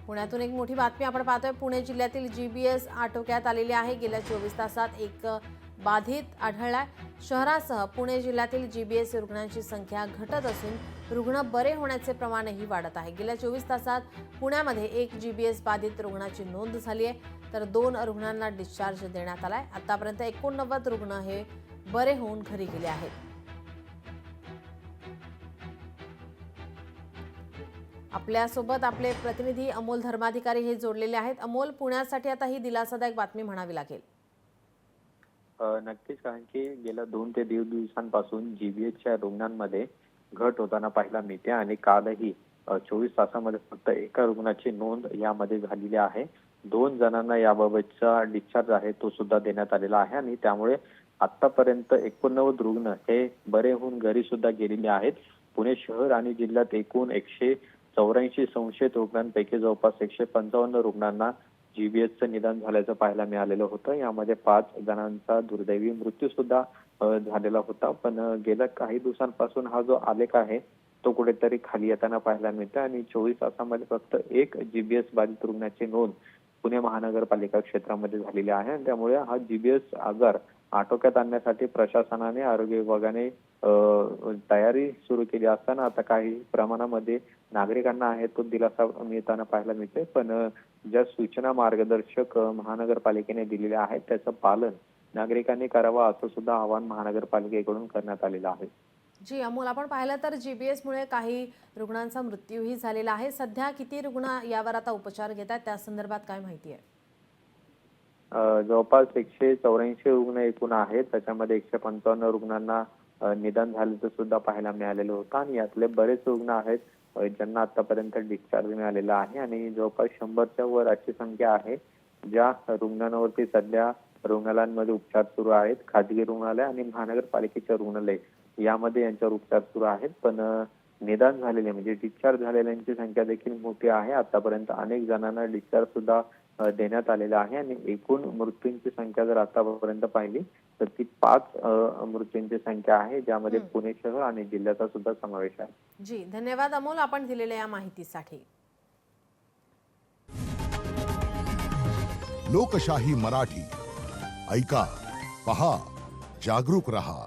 पुण्यातून एक मोठी बातमी आपण पाहतोय। पुणे जिल्ह्यातील जीबीएस आटोक्यात आलेली आहे। गेल्या 24 तासात एक बाधित आढळलाय। शहरासह पुणे जिल्ह्यातील जीबीएस रुग्णांची संख्या घटत असून रुग्ण बरे होण्याचे प्रमाणही वाढत आहे। गेल्या 24 तासात पुण्यामध्ये एक जीबीएस बाधित रुग्णाची नोंद झाली आहे, तर 2 रुग्णांना डिस्चार्ज देण्यात आलाय। आतापर्यंत 89 रुग्ण हे बरे होऊन घरी गेले आहेत। आपल्यासोबत आपले प्रतिनिधी अमोल धर्माधिकारी हे जोडलेले आहेत। अमोल, पुण्यासाठी आता ही दिलासादायक बातमी म्हणावी लागेल। नक्कीच, कारण की गेल्या 2 ते 1.5 दिवसांपासून जीबीएसच्या रुग्णांमध्ये घट होताना पाहायला मिळते आणि कालही 24 तासामध्ये फक्त एका रुग्णाची नोंद यामध्ये झालेली आहे। 2 जणांना याबाबतचा डिस्चार्ज आहे तो सुद्धा देण्यात आलेला आहे आणि त्यामुळे आतापर्यंत 89 रुग्ण हे बरे होऊन घरी सुद्धा गेलेले आहेत। पुणे शहर आणि जिल्ह्यात एकूण 184 संशयित रुग्णांपैकी जवळपास 155 रुग्णांना जीबीएसचं निदान झाल्याचं पाहायला मिळालेलं होतं। यामध्ये 5 जणांचा दुर्दैवी मृत्यू सुद्धा झालेला होता। पण गेल्या काही दिवसांपासून हा जो आलेख आहे तो कुठेतरी खाली येताना पाहायला मिळतो आणि 24 तासामध्ये फक्त एक जीबीएस बाधित रुग्णाची नोंद पुणे महानगरपालिका क्षेत्रामध्ये झालेली आहे आणि त्यामुळे हा जीबीएस आजार आटोक्यात आणण्यासाठी प्रशासनाने, आरोग्य विभागाने तयारी सुरू केली असताना आता काही प्रमाणामध्ये नागरिकांना आहे तो दिलासा मिळताना पाहायला मिळते। पण ज्या सूचना मार्गदर्शक महानगरपालिकेने दिलेल्या आहेत त्याचं पालन नागरिकांनी करावं असं सुद्धा आवाहन महानगरपालिकेकडून करण्यात आलेलं आहे। जी अमोल, आपण पाहिलं तर जीबीएस मुळे काही रुग्णांचा मृत्यूही झालेला आहे। सध्या किती रुग्ण यावर आता उपचार घेतात त्या संदर्भात काय माहिती आहे? जवळपास 184 रुग्ण एकूण आहेत। त्याच्यामध्ये 155 रुग्णांना निदान झाल्याचं सुद्धा पाहायला मिळालेलं होतं आणि यातले बरेच रुग्ण आहेत ज्यांना आतापर्यंत डिस्चार्ज मिळालेला आहे आणि जवळपास 100च्या वर अशी संख्या आहे ज्या रुग्णांवरती सध्या रुग्णालयांमध्ये उपचार सुरू आहेत। खाजगी रुग्णालय आणि महानगरपालिकेच्या रुग्णालय यामध्ये यांच्यावर उपचार सुरू आहेत। पण निदान झालेले म्हणजे डिस्चार्ज झालेल्यांची संख्या देखील मोठी आहे। आतापर्यंत अनेक जणांना डिस्चार्ज सुद्धा देण्यात आलेला आहे आणि एकूण मृत्यूंची संख्या जर आतापर्यंत पाहिली तर ती 5 मृत्यूंची संख्या आहे, ज्यामध्ये पुणे शहर आणि जिल्ह्याचा सुद्धा समावेश आहे। जी धन्यवाद अमोल, आपण दिलेल्या या माहितीसाठी। लोकशाही मराठी ऐका, पहा, जागरूक रहा।